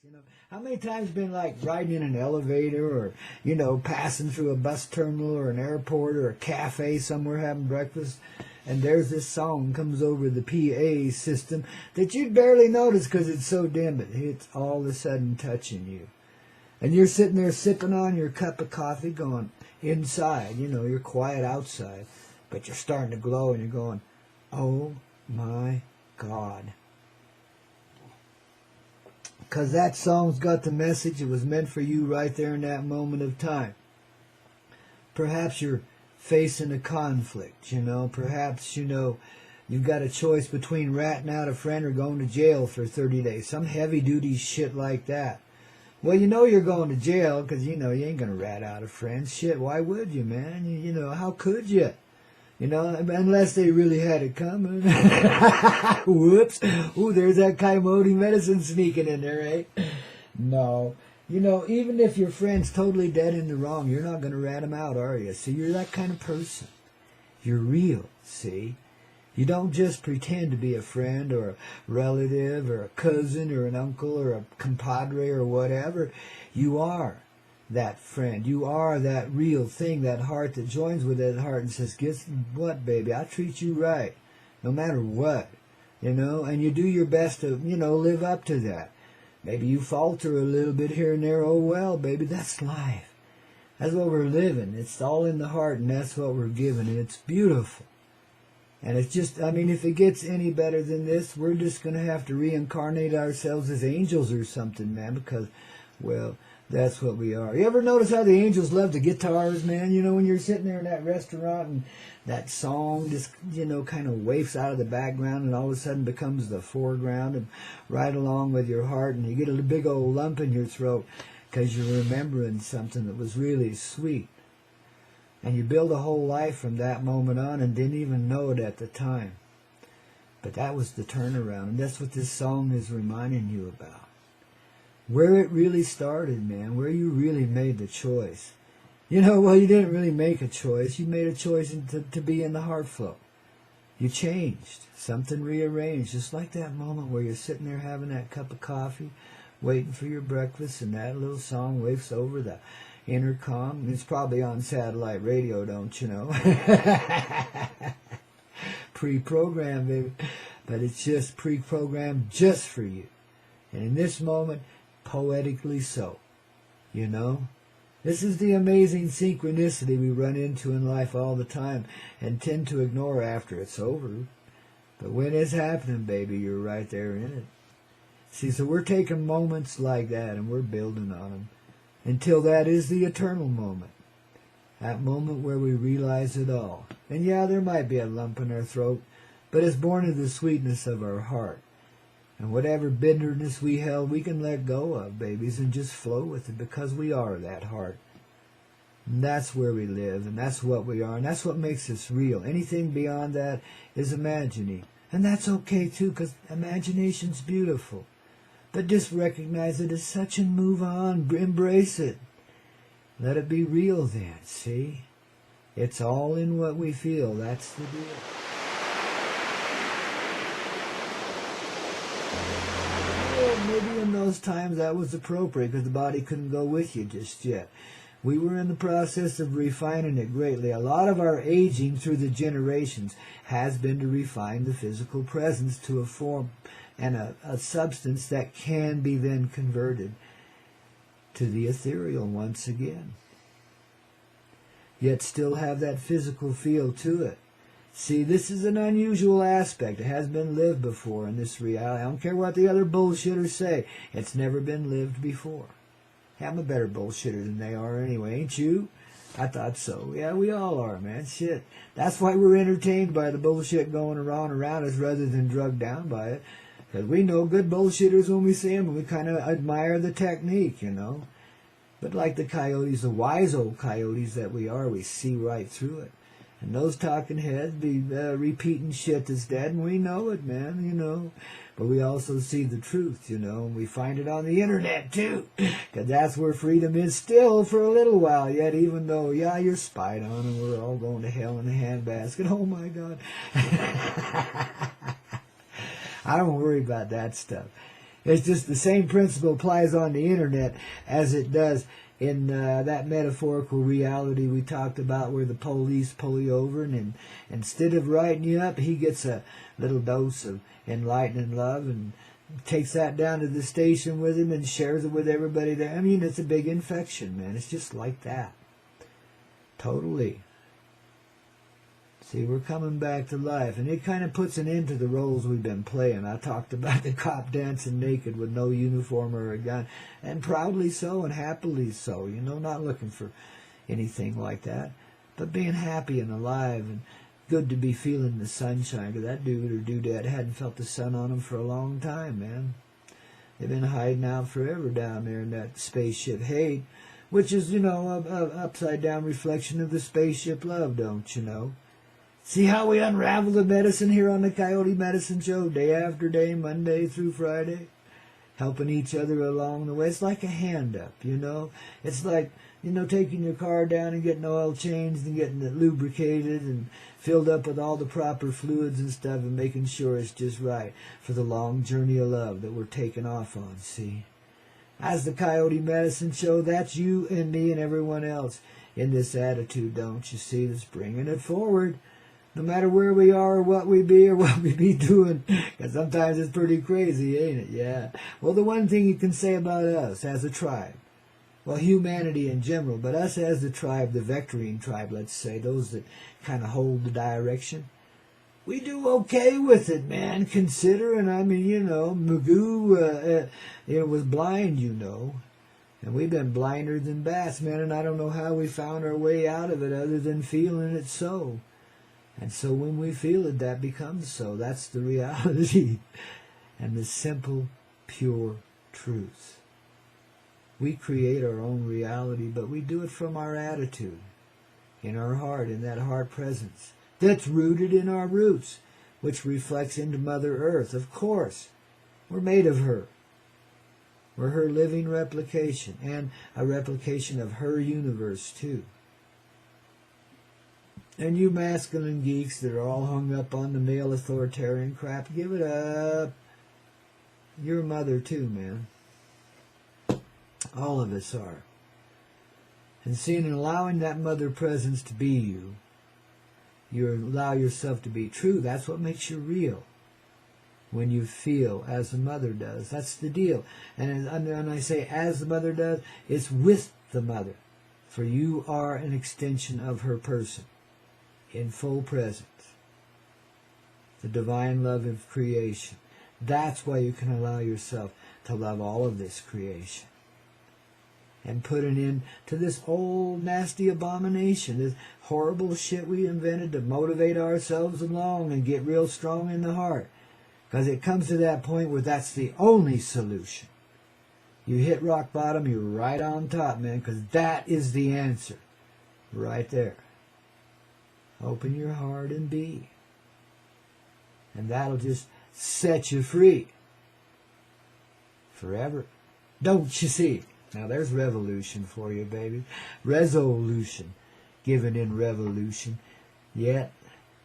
You know, how many times been like riding in an elevator or, passing through a bus terminal or an airport or a cafe somewhere having breakfast, and there's this song comes over the PA system that you'd barely notice because it's so dim, but it's all of a sudden touching you. And you're sitting there sipping on your cup of coffee going inside, you're quiet outside, but you're starting to glow and you're going, oh my God. Because that song's got the message. It was meant for you right there in that moment of time. Perhaps you're facing a conflict, Perhaps, you've got a choice between ratting out a friend or going to jail for 30 days. Some heavy-duty shit like that. Well, you're going to jail because, you ain't going to rat out a friend. Shit, why would you, man? How could you? Unless they really had it coming. Whoops. Ooh, there's that Koyote Medicine sneaking in there, eh? No. Even if your friend's totally dead in the wrong, you're not going to rat him out, are you? See, you're that kind of person. You're real, see? You don't just pretend to be a friend or a relative or a cousin or an uncle or a compadre or whatever. You are that friend. You are that real thing, that heart that joins with that heart and says, guess what, baby, I treat you right, no matter what, and you do your best to, live up to that. Maybe you falter a little bit here and there. Oh, well, baby, that's life. That's what we're living. It's all in the heart, and that's what we're given, and it's beautiful. And it's just, if it gets any better than this, we're just going to have to reincarnate ourselves as angels or something, man, because, well, that's what we are. You ever notice how the angels love the guitars, man? When you're sitting there in that restaurant and that song just, kind of wafts out of the background and all of a sudden becomes the foreground and right along with your heart, and you get a big old lump in your throat because you're remembering something that was really sweet. And you build a whole life from that moment on and didn't even know it at the time. But that was the turnaround, and that's what this song is reminding you about. Where it really started, man, where you really made the choice. Well, you didn't really make a choice. You made a choice to be in the heart flow. You changed. Something rearranged, just like that moment where you're sitting there having that cup of coffee, waiting for your breakfast, and that little song wafts over the intercom. It's probably on satellite radio, don't you know? Pre-programmed, baby. But it's just pre-programmed just for you. And in this moment, poetically so. This is the amazing synchronicity we run into in life all the time and tend to ignore after it's over. But when it's happening, baby, you're right there in it. See, so we're taking moments like that and we're building on them until that is the eternal moment. That moment where we realize it all. And yeah, there might be a lump in our throat, but it's born of the sweetness of our heart. And whatever bitterness we held, we can let go of, babies, and just flow with it because we are that heart. And that's where we live, and that's what we are, and that's what makes us real. Anything beyond that is imagining. And that's okay, too, because imagination's beautiful. But just recognize it as such and move on. Embrace it. Let it be real then, see? It's all in what we feel. That's the deal. Maybe in those times that was appropriate because the body couldn't go with you just yet. We were in the process of refining it greatly. A lot of our aging through the generations has been to refine the physical presence to a form and a substance that can be then converted to the ethereal once again. Yet still have that physical feel to it. See, this is an unusual aspect. It hasn't been lived before in this reality. I don't care what the other bullshitters say. It's never been lived before. Hey, I'm a better bullshitter than they are anyway, ain't you? I thought so. Yeah, we all are, man. Shit. That's why we're entertained by the bullshit going around us rather than drugged down by it. Because we know good bullshitters when we see them, and we kind of admire the technique, But like the coyotes, the wise old coyotes that we are, we see right through it. And those talking heads be repeating shit that's dead, and we know it, man, But we also see the truth, and we find it on the internet, too. Because that's where freedom is still for a little while yet, even though, yeah, you're spied on, and we're all going to hell in a handbasket. Oh, my God. I don't worry about that stuff. It's just the same principle applies on the internet as it does in that metaphorical reality we talked about, where the police pull you over, and instead of writing you up, he gets a little dose of enlightening love and takes that down to the station with him and shares it with everybody there. I mean, it's a big infection, man. It's just like that. Totally. See, we're coming back to life, and it kind of puts an end to the roles we've been playing. I talked about the cop dancing naked with no uniform or a gun, and proudly so and happily so, you know, not looking for anything like that, but being happy and alive and good to be feeling the sunshine, because that dude or dudette hadn't felt the sun on them for a long time, man. They've been hiding out forever down there in that spaceship hate, which is, you know, a upside-down reflection of the spaceship love, don't you know? See how we unravel the medicine here on the Koyote Medicine Show, day after day, Monday through Friday, helping each other along the way. It's like a hand up, you know. It's like, you know, taking your car down and getting oil changed and getting it lubricated and filled up with all the proper fluids and stuff and making sure it's just right for the long journey of love that we're taking off on, see. As the Koyote Medicine Show, that's you and me and everyone else in this attitude, don't you see, that's bringing it forward. No matter where we are or what we be doing, because sometimes it's pretty crazy, ain't it? Yeah. Well, the one thing you can say about us as a tribe, well, humanity in general, but us as the tribe, the vectoring tribe, let's say, those that kind of hold the direction, we do okay with it, man, considering, I mean, you know, Magoo was blind, you know, and we've been blinder than bats, man, and I don't know how we found our way out of it other than feeling it so. And so when we feel it, that becomes so. That's the reality and the simple, pure truth. We create our own reality, but we do it from our attitude, in our heart, in that heart presence that's rooted in our roots, which reflects into Mother Earth. Of course, we're made of her. We're her living replication, and a replication of her universe, too. And you masculine geeks that are all hung up on the male authoritarian crap, give it up. You're a mother too, man. All of us are. And seeing and allowing that mother presence to be you, you allow yourself to be true. That's what makes you real. When you feel as the mother does. That's the deal. And when I say as the mother does, it's with the mother. For you are an extension of her person. In full presence, the divine love of creation. That's why you can allow yourself to love all of this creation and put an end to this old nasty abomination, this horrible shit we invented to motivate ourselves along and get real strong in the heart, because it comes to that point where that's the only solution. You hit rock bottom, you're right on top, man, because that is the answer right there. Open your heart and be. And that'll just set you free. Forever. Don't you see? Now there's revolution for you, baby. Resolution. Given in revolution. Yet,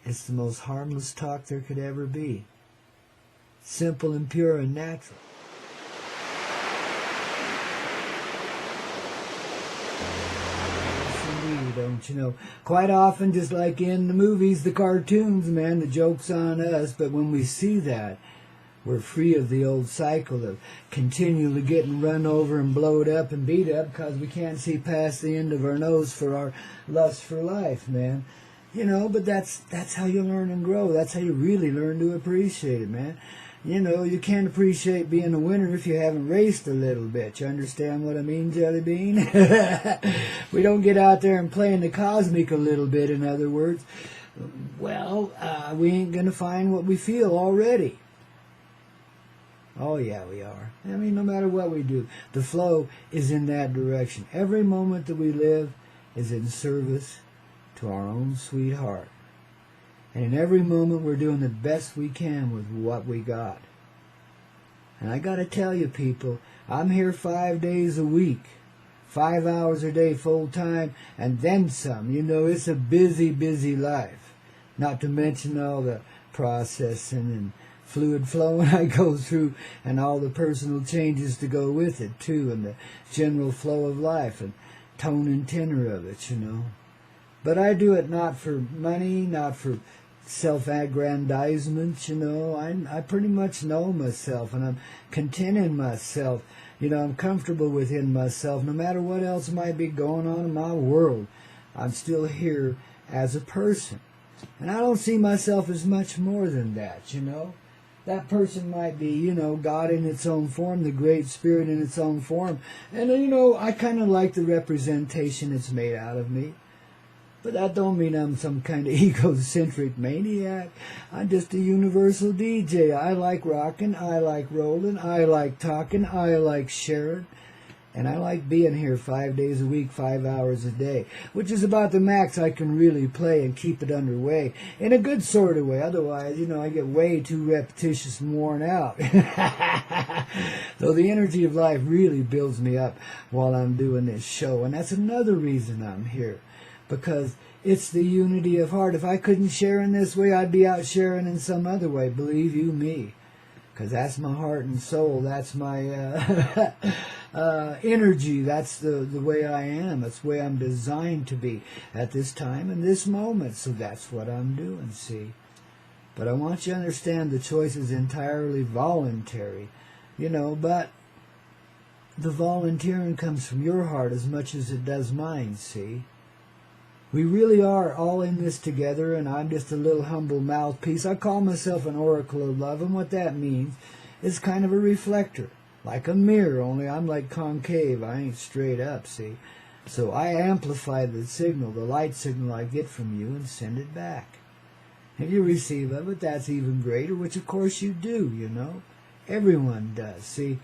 it's the most harmless talk there could ever be. Simple and pure and natural. Don't you know? Quite often, just like in the movies, the cartoons, man, the joke's on us. But when we see that, we're free of the old cycle of continually getting run over and blowed up and beat up because we can't see past the end of our nose for our lust for life, man. You know, but that's how you learn and grow. That's how you really learn to appreciate it, man. You know, you can't appreciate being a winner if you haven't raced a little bit. You understand what I mean, Jelly Bean? We don't get out there and play in the cosmic a little bit, in other words. Well, we ain't going to find what we feel already. Oh, yeah, we are. I mean, no matter what we do, the flow is in that direction. Every moment that we live is in service to our own sweetheart. And in every moment, we're doing the best we can with what we got. And I got to tell you, people, I'm here 5 days a week, 5 hours a day full time, and then some. You know, it's a busy, busy life. Not to mention all the processing and fluid flowing I go through, and all the personal changes to go with it too, and the general flow of life and tone and tenor of it, you know. But I do it not for money, not for self-aggrandizement, you know. I pretty much know myself, and I'm content in myself. You know, I'm comfortable within myself. No matter what else might be going on in my world, I'm still here as a person. And I don't see myself as much more than that, you know. That person might be, you know, God in its own form, the Great Spirit in its own form. And, you know, I kind of like the representation it's made out of me. But that don't mean I'm some kind of egocentric maniac. I'm just a universal DJ. I like rocking, I like rolling, I like talking, I like sharing. And I like being here 5 days a week, 5 hours a day, which is about the max I can really play and keep it underway in a good sort of way. Otherwise, you know, I get way too repetitious and worn out. So the energy of life really builds me up while I'm doing this show. And that's another reason I'm here, because it's the unity of heart. If I couldn't share in this way, I'd be out sharing in some other way, believe you me. Because that's my heart and soul. That's my energy. That's the way I am. That's the way I'm designed to be at this time and this moment. So that's what I'm doing, see. But I want you to understand the choice is entirely voluntary, you know, but the volunteering comes from your heart as much as it does mine, see. We really are all in this together, and I'm just a little humble mouthpiece. I call myself an oracle of love, and what that means is kind of a reflector, like a mirror, only I'm like concave. I ain't straight up, see? So I amplify the signal, the light signal I get from you, and send it back. If you receive of it, that's even greater, which of course you do, you know. Everyone does, see?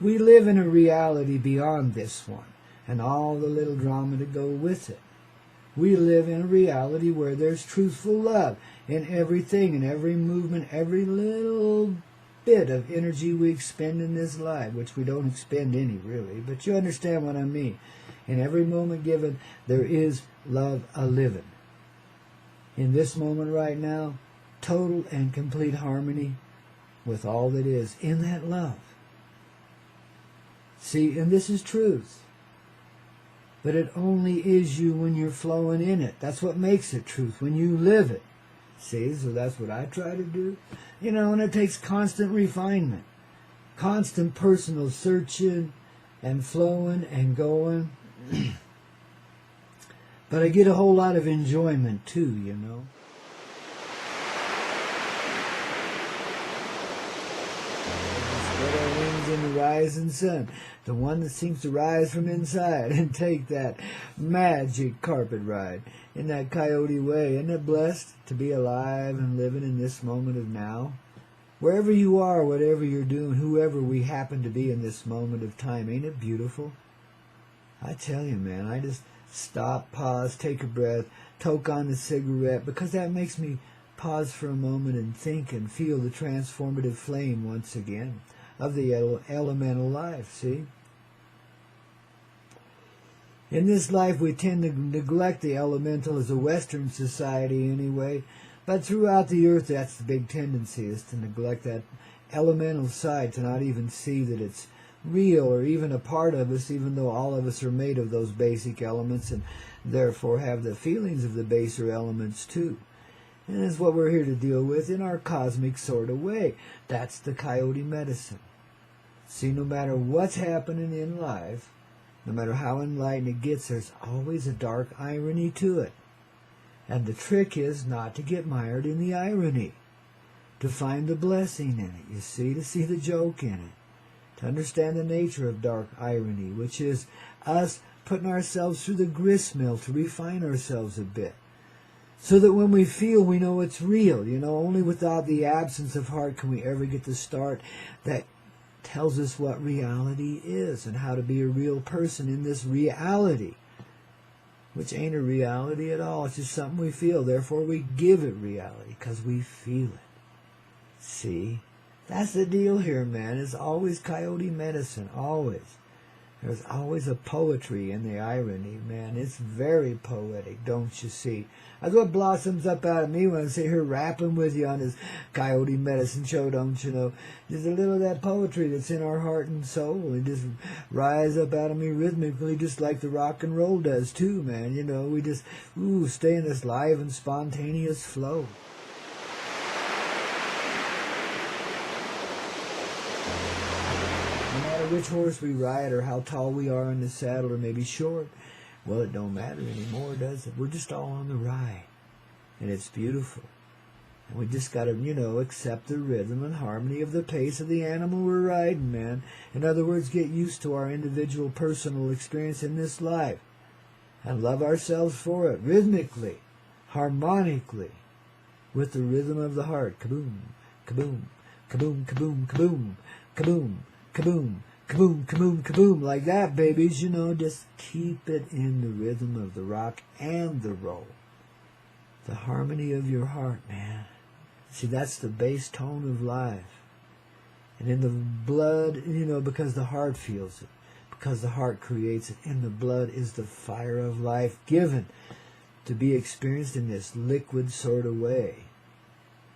We live in a reality beyond this one, and all the little drama to go with it. We live in a reality where there's truthful love in everything, in every movement, every little bit of energy we expend in this life, which we don't expend any, really, but you understand what I mean. In every moment given, there is love a-living. In this moment right now, total and complete harmony with all that is in that love. See, and this is truth. But it only is you when you're flowing in it. That's what makes it truth, when you live it. See, so that's what I try to do. You know, and it takes constant refinement, constant personal searching and flowing and going. But I get a whole lot of enjoyment too, you know. Spread our wings in the rising sun, the one that seems to rise from inside, and take that magic carpet ride in that Coyote Way. Isn't it blessed to be alive and living in this moment of now? Wherever you are, whatever you're doing, whoever we happen to be in this moment of time, ain't it beautiful? I tell you, man, I just stop, pause, take a breath, toke on the cigarette, because that makes me pause for a moment and think and feel the transformative flame once again of the elemental life, see? In this life, we tend to neglect the elemental as a Western society anyway, but throughout the earth, that's the big tendency, is to neglect that elemental side, to not even see that it's real or even a part of us, even though all of us are made of those basic elements and therefore have the feelings of the baser elements too. And that's what we're here to deal with in our cosmic sort of way. That's the Coyote medicine. See, no matter what's happening in life, no matter how enlightened it gets, there's always a dark irony to it. And the trick is not to get mired in the irony, to find the blessing in it, you see, to see the joke in it, to understand the nature of dark irony, which is us putting ourselves through the grist mill to refine ourselves a bit, so that when we feel, we know it's real. You know, only without the absence of heart can we ever get the start that tells us what reality is and how to be a real person in this reality, which ain't a reality at all. It's just something we feel. Therefore, we give it reality because we feel it. See? That's the deal here, man. It's always Coyote medicine, always. There's always a poetry in the irony, man. It's very poetic, don't you see? That's what blossoms up out of me when I sit here rapping with you on this Coyote Medicine Show, don't you know? There's a little of that poetry that's in our heart and soul. It just rise up out of me rhythmically, just like the rock and roll does too, man. You know, we just, stay in this live and spontaneous flow. Which horse we ride or how tall we are in the saddle or maybe short, well, it don't matter anymore, does it? We're just all on the ride, and it's beautiful. And we just got to, accept the rhythm and harmony of the pace of the animal we're riding, man. In other words, get used to our individual personal experience in this life and love ourselves for it, rhythmically, harmonically, with the rhythm of the heart. Kaboom, kaboom, kaboom, kaboom, kaboom, kaboom, kaboom. Kaboom, kaboom, kaboom, like that, babies, just keep it in the rhythm of the rock and the roll. The harmony of your heart, man. See, that's the bass tone of life. And in the blood, because the heart feels it, because the heart creates it, in the blood is the fire of life given to be experienced in this liquid sort of way.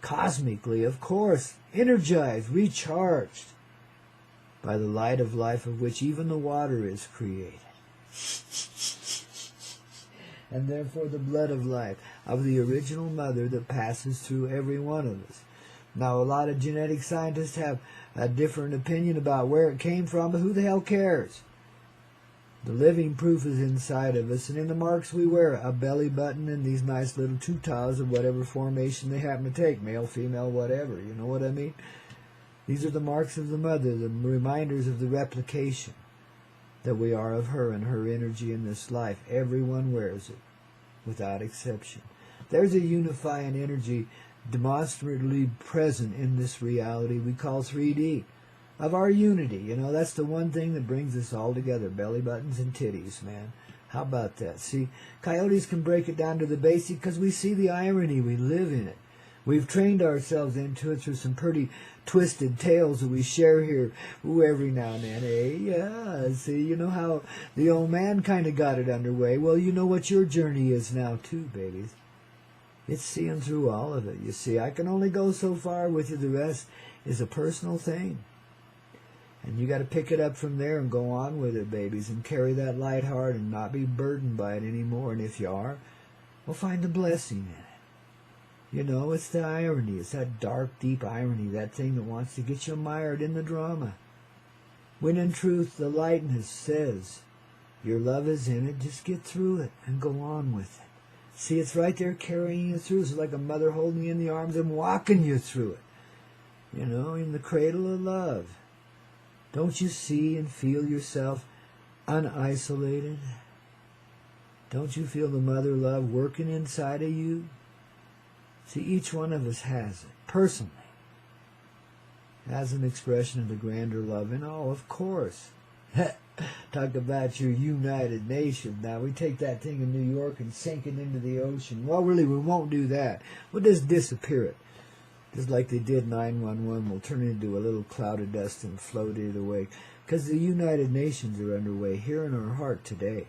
Cosmically, of course, energized, recharged by the light of life of which even the water is created. And therefore the blood of life of the original mother that passes through every one of us. Now, a lot of genetic scientists have a different opinion about where it came from, but who the hell cares? The living proof is inside of us, and in the marks we wear, a belly button and these nice little tutas of whatever formation they happen to take, male, female, whatever, you know what I mean? These are the marks of the mother, the reminders of the replication that we are of her and her energy in this life. Everyone wears it, without exception. There's a unifying energy demonstrably present in this reality we call 3D, of our unity. That's the one thing that brings us all together, belly buttons and titties, man. How about that? See, coyotes can break it down to the basic because we see the irony, we live in it. We've trained ourselves into it through some pretty twisted tales that we share here every now and then. Hey, yeah, see, how the old man kind of got it underway. Well, you know what your journey is now too, babies. It's seeing through all of it. You see, I can only go so far with you. The rest is a personal thing. And you got to pick it up from there and go on with it, babies, and carry that light heart and not be burdened by it anymore. And if you are, well, find the blessing in it. It's the irony. It's that dark, deep irony, that thing that wants to get you mired in the drama. When in truth, the lightness says, your love is in it, just get through it and go on with it. See, it's right there carrying you through. It's like a mother holding you in the arms and walking you through it. In the cradle of love. Don't you see and feel yourself unisolated? Don't you feel the mother love working inside of you? See, each one of us has it, personally, as an expression of the grander love. And of course, talk about your United Nations. Now, we take that thing in New York and sink it into the ocean. Well, really, we won't do that. We'll just disappear it. Just like they did 911, we'll turn it into a little cloud of dust and float it away. Because the United Nations are underway here in our heart today.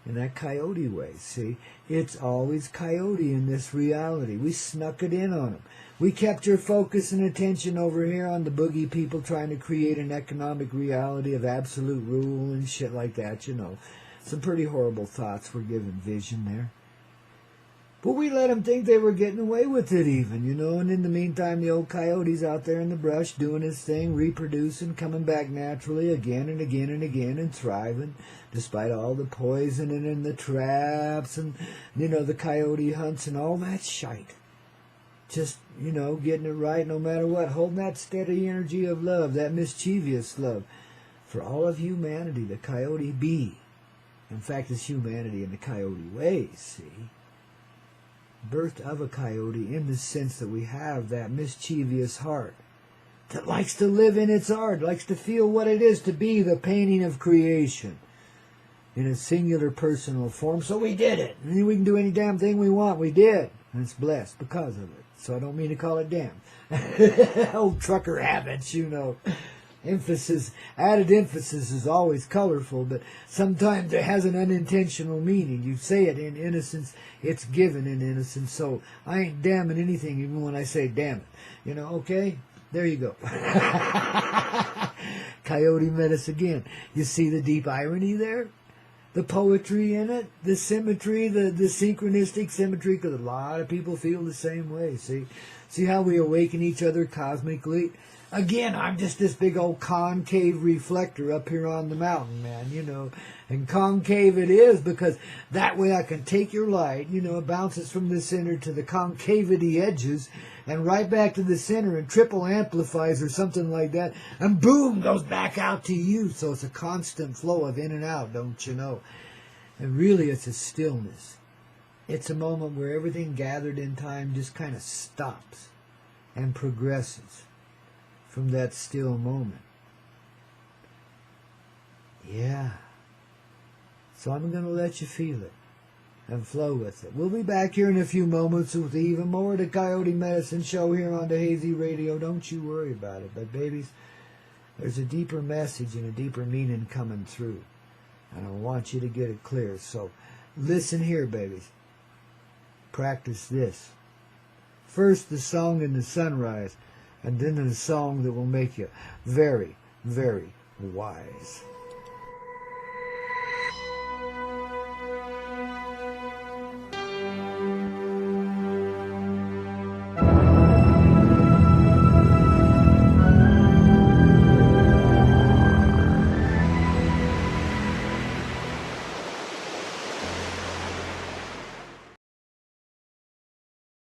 In that Coyote Ways, see? It's always Coyote in this reality. We snuck it in on them. We kept your focus and attention over here on the boogie people trying to create an economic reality of absolute rule and shit like that, Some pretty horrible thoughts were given vision there. But we let them think they were getting away with it even, And in the meantime, the old coyote's out there in the brush doing his thing, reproducing, coming back naturally again and again and again and thriving, despite all the poisoning and the traps and, the coyote hunts and all that shite. Just, getting it right no matter what, holding that steady energy of love, that mischievous love for all of humanity, the coyote be. In fact, it's humanity in the coyote ways, see? Birth of a coyote in the sense that we have that mischievous heart that likes to live in its art, likes to feel what it is to be the painting of creation in a singular personal form. So we did it. And we can do any damn thing we want. We did. And it's blessed because of it. So I don't mean to call it damn. Old trucker habits, added emphasis is always colorful, but sometimes it has an unintentional meaning. You say it in innocence, it's given in innocence, so I ain't damning anything even when I say damn it. You know, okay? There you go. Coyote Medicine again. You see the deep irony there? The poetry in it, the symmetry, the synchronistic symmetry, because a lot of people feel the same way, see? See how we awaken each other cosmically? Again, I'm just this big old concave reflector up here on the mountain, man, you know. And concave it is because that way I can take your light, you know, it bounces from the center to the concavity edges and right back to the center and triple amplifies or something like that. And boom, goes back out to you. So it's a constant flow of in and out, don't you know? And really it's a stillness. It's a moment where everything gathered in time just kind of stops and progresses from that still moment. Yeah. So I'm going to let you feel it and flow with it. We'll be back here in a few moments with even more of the Coyote Medicine Show here on the Hazy Radio. Don't you worry about it. But babies, there's a deeper message and a deeper meaning coming through. And I want you to get it clear. So listen here, babies. Practice this. First the song in the sunrise, and then the song that will make you very, very wise.